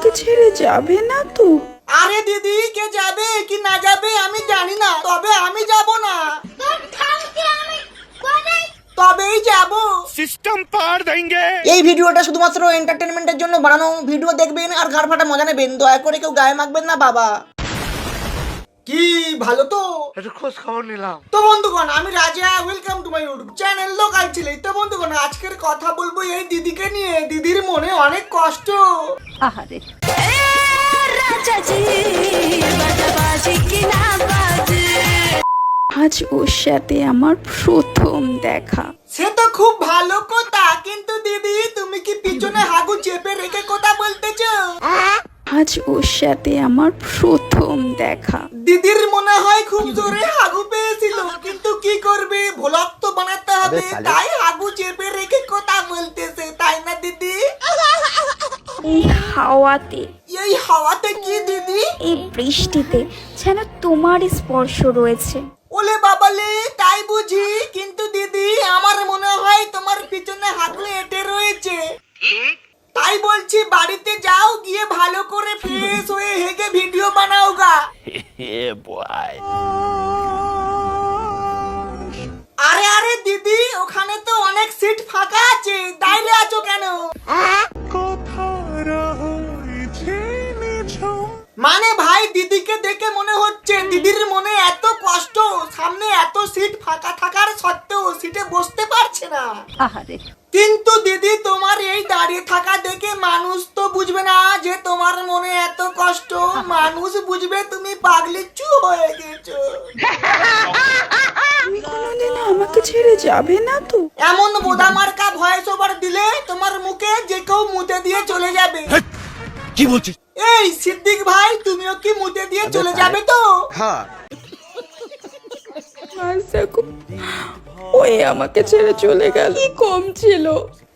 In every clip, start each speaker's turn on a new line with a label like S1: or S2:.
S1: আমাকে ছেড়ে যাবে না তো?
S2: আরে দিদি, কে যাবে কি না যাবে আমি জানি না, তবে আমি যাব না, তবেই যাব।
S3: सिस्टम पार देंगे।
S2: এই ভিডিওটা শুধুমাত্র এন্টারটেনমেন্টের জন্য বানানো ভিডিও, দেখবেন আর ঘাড় ফাটা মজা নেবেন, দয়া করে কেউ গায়ে মাখবেন না বাবা। কি ভালো তো,
S3: একটু খোঁজ খবর নিলাম।
S2: তো বন্ধুগণ, আমি রাজা, welcome to my YouTube channel local ছেলে। তো বন্ধুগণ, আজকের কথা বলবো এই দিদিকে নিয়ে। দিদির মনে অনেক কষ্ট।
S1: আহারে আজ ওর সাথে আমার প্রথম দেখা।
S2: সে তো খুব ভালো কথা, কিন্তু দিদি তুমি কি পিছনে হাগু চেপে রেখে কথা বলতেছো?
S1: আজ ওর সাথে আমার প্রথম দেখা।
S2: দিদির মনে হয় খুব জোরে হাগু পেয়েছিল, কিন্তু কি করবে, ভ্লগ তো বানাতে হবে, তাই হাগু চেপে রেখে কথা বলতেছে, তাই না দিদি?
S1: এই হাওয়াতে,
S2: এই হাওয়াতে কি দিদি?
S1: এই বৃষ্টিতে যেন তোমার স্পর্শ রয়েছে।
S2: ওলে বাবালে, তাই বুঝি? কিন্তু দিদি আমার মনে হয় তোমার পিছনে হাগু এঁটে রয়েছে। তাই বলছি বাড়িতে যাও, গিয়ে ভালো করে ফ্রেশ হয়ে হেগে ভিডিও বানাও গা। আরে আরে দিদি, ওখানে তো অনেক সিট ফাঁকা আছে, দাঁড়িয়ে আছো কেন? মানে ভাই, দিদিকে দেখে মনে হচ্ছে দিদির মনে এত কষ্ট, সামনে এত সিট ফাঁকা থাকার সত্ত্বেও সিটে বসতে পারছে না।
S1: আহারে
S2: কিন্তু দিদি তোমার এই দাঁড়িয়ে থাকা দেখে মানুষ তো বুঝবে না যে তোমার মনে এত কষ্ট, মানুষ বুঝবে তুমি পাগলিচু হয়ে গেছো।
S1: তুমি কোনোদিন আমাকে ছেড়ে যাবে না তো?
S2: এমন বোদা মার্কা ভয়েস ওভার দিলে তোমার মুখে যে কেউ মুতে দিয়ে চলে যাবে।
S3: কি বলছিস?
S2: এই সিদ্দিক ভাই, তুমিও কি মুতে দিয়ে চলে যাবে তো?
S3: হ্যাঁ।
S1: আজ দেখো ওই আমাকে ছেড়ে চলে গেল, কি কম ছিল?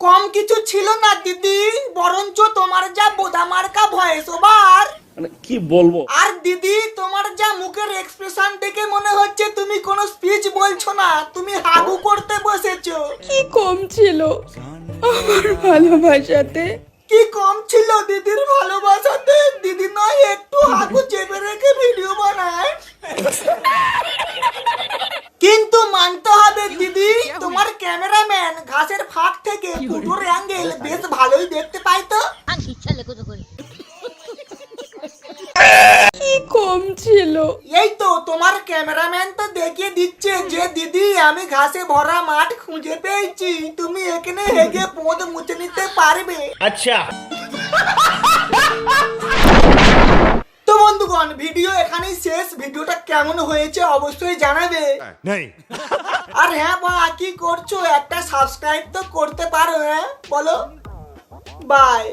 S2: কম কিছু ছিল না দিদি, বরঞ্চ তোমার যা বোদা মার্কা ভয়েস ওভার,
S4: মানে কি বলবো,
S2: আর দিদি তোমার যা মুখের এক্সপ্রেশন দেখে মনে হচ্ছে তুমি কোনো স্পিচ বলছো না, তুমি হাগু করতে বসেছো।
S1: কি কম ছিল আমার ভালোবাসাতে?
S2: কি কম ছিল দিদির ভালোবাসাতে? দিদি নয় একটু হাগু চেপে রেখে ভিডিও বানায়। কিন্তু মানতে হবে দিদি, তোমার ক্যামেরাম্যান ঘাসের ফাঁক থেকে ফুটোর অ্যাঙ্গেল বেশ ভালোই দেখতে পাই তো।
S1: কি কম ছিল?
S2: এই তো তোমার ক্যামেরাম্যান তো দেখিয়ে দিচ্ছে যে দিদি আমি ঘাসে ভরা মাঠ খুঁজে পেয়েছি, তুমি এখানে হেগে পোঁদ মুছে নিতে পারবে।
S3: আচ্ছা।
S2: তো বন্ধুগণ, ভিডিও এখানেই শেষ। ভিডিওটা কেমন হয়েছে অবশ্যই জানাবে।
S3: নেই।
S2: আর হ্যাঁ বা কি করছো, একটা সাবস্ক্রাইব তো করতে পারো, হ্যাঁ বলো। বাই।